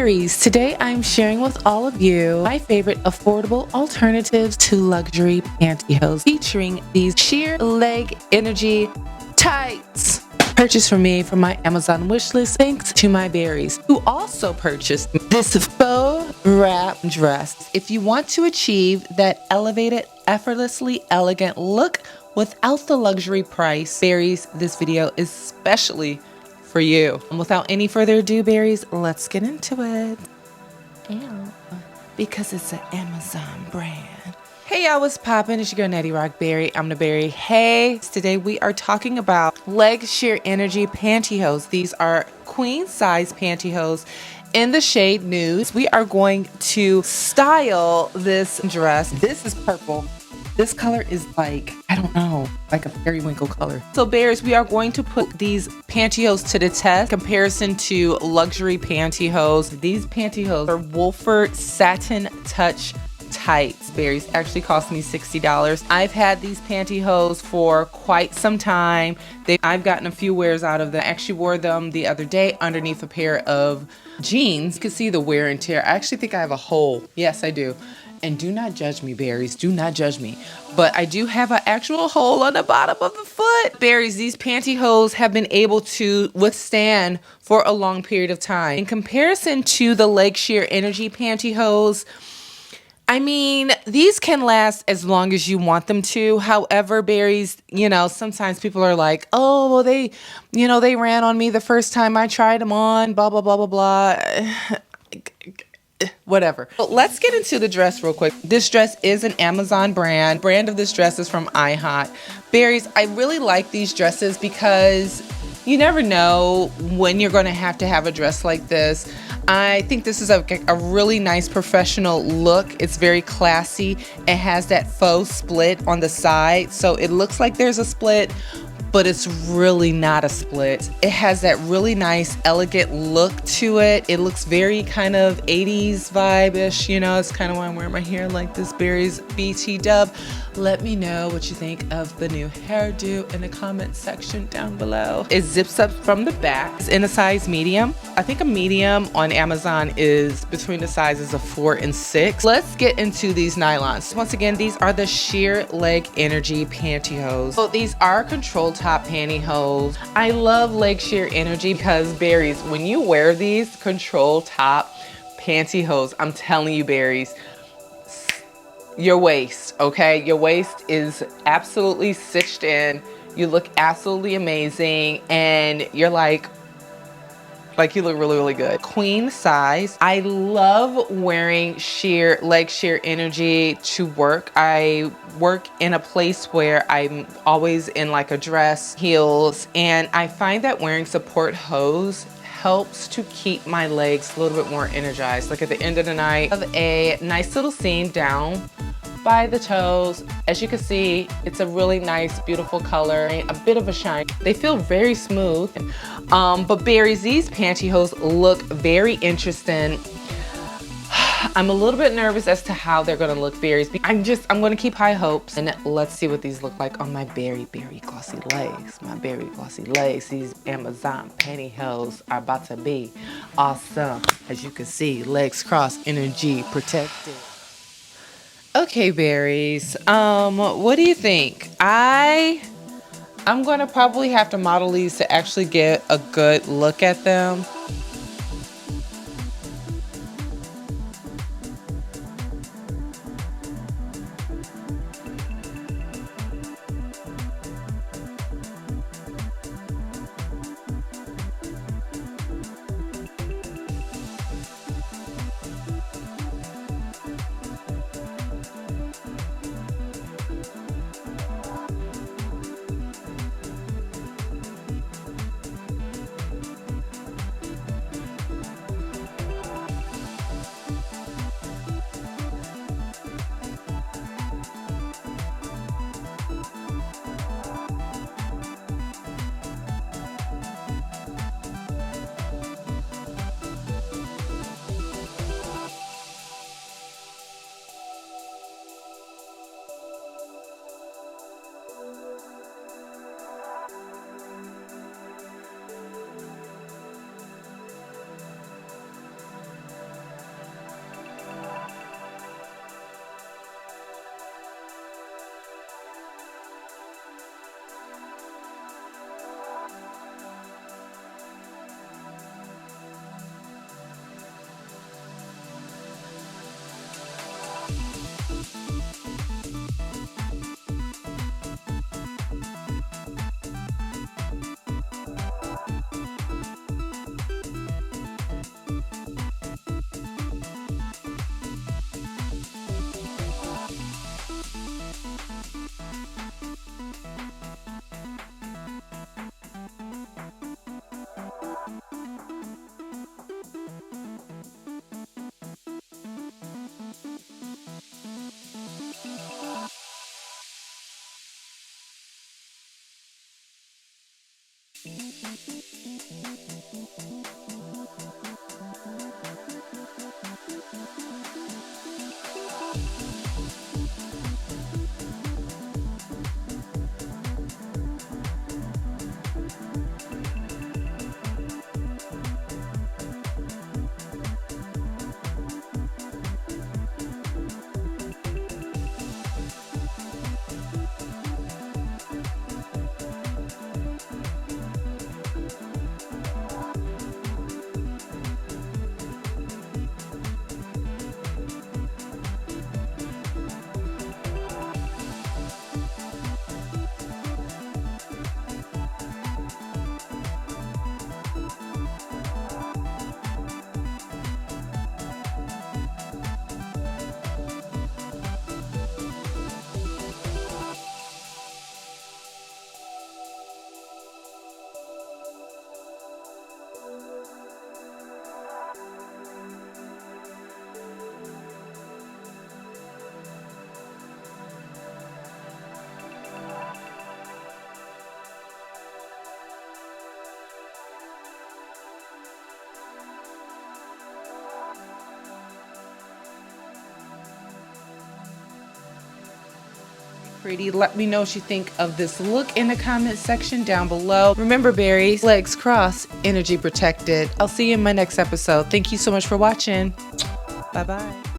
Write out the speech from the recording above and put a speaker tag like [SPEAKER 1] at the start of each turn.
[SPEAKER 1] Berries. Today I'm sharing with all of you my favorite affordable alternatives to luxury pantyhose featuring these sheer leg energy tights. Purchased from me from my Amazon wishlist thanks to my berries who also purchased this faux wrap dress. If you want to achieve that elevated, effortlessly elegant look without the luxury price, berries, this video is especially for you. And without any further ado, berries, let's get into it. Ew. Because it's an Amazon brand. Hey y'all, what's poppin'? It's your girl Natty Rock Berry. I'm the Berry. Hey, today we are talking about leg sheer energy pantyhose. These are queen size pantyhose in the shade Nude. We are going to style this dress. This is purple. This color is like, I don't know, like a periwinkle color. So bears, we are going to put these pantyhose to the test. Comparison to luxury pantyhose. These pantyhose are Wolford Satin Touch tights. Berries actually cost me $60. I've had these pantyhose for quite some time. I've gotten a few wears out of them. I actually wore them the other day underneath a pair of jeans. You can see the wear and tear. I actually think I have a hole. Yes, I do. And do not judge me, berries. Do not judge me. But I do have an actual hole on the bottom of the foot. Berries, these pantyhose have been able to withstand for a long period of time. In comparison to the leg sheer energy pantyhose, I mean, these can last as long as you want them to. However, berries, you know, sometimes people are like, oh, well, they ran on me the first time I tried them on, blah, blah, blah, blah, blah. Whatever. But let's get into the dress real quick. This dress is an Amazon brand. Brand of this dress is from iHot. Berries, I really like these dresses because you never know when you're going to have a dress like this. I think this is a really nice professional look. It's very classy. It has that faux split on the side. So it looks like there's a split, but it's really not a split. It has that really nice, elegant look to it. It looks very kind of 80s vibe-ish, you know. It's kind of why I'm wearing my hair like this. Berries BT dub. Let me know what you think of the new hairdo in the comment section down below. It zips up from the back. It's in a size medium. I think a medium on Amazon is between the sizes of 4 and 6. Let's get into these nylons. Once again, these are the sheer leg energy pantyhose. So these are control top pantyhose. I love leg sheer energy because berries, when you wear these control top pantyhose, I'm telling you, berries, your waist, okay? Your waist is absolutely stitched in. You look absolutely amazing, and you're like you look really, really good. Queen size. I love wearing leg sheer energy to work. I work in a place where I'm always in like a dress, heels, and I find that wearing support hose helps to keep my legs a little bit more energized. Like at the end of the night, I have a nice little seam down by the toes. As you can see, it's a really nice, beautiful color, a bit of a shine. They feel very smooth. But berries, these pantyhose look very interesting. I'm a little bit nervous as to how they're gonna look, berries. I'm gonna keep high hopes, and let's see what these look like on my very glossy legs. My very glossy legs. These Amazon pantyhose are about to be awesome. As you can see, legs crossed, energy protected. Okay, berries, what do you think? I'm gonna probably have to model these to actually get a good look at them. Pretty. Let me know what you think of this look in the comment section down below. Remember, berries, legs crossed, energy protected. I'll see you in my next episode. Thank you so much for watching. Bye-bye.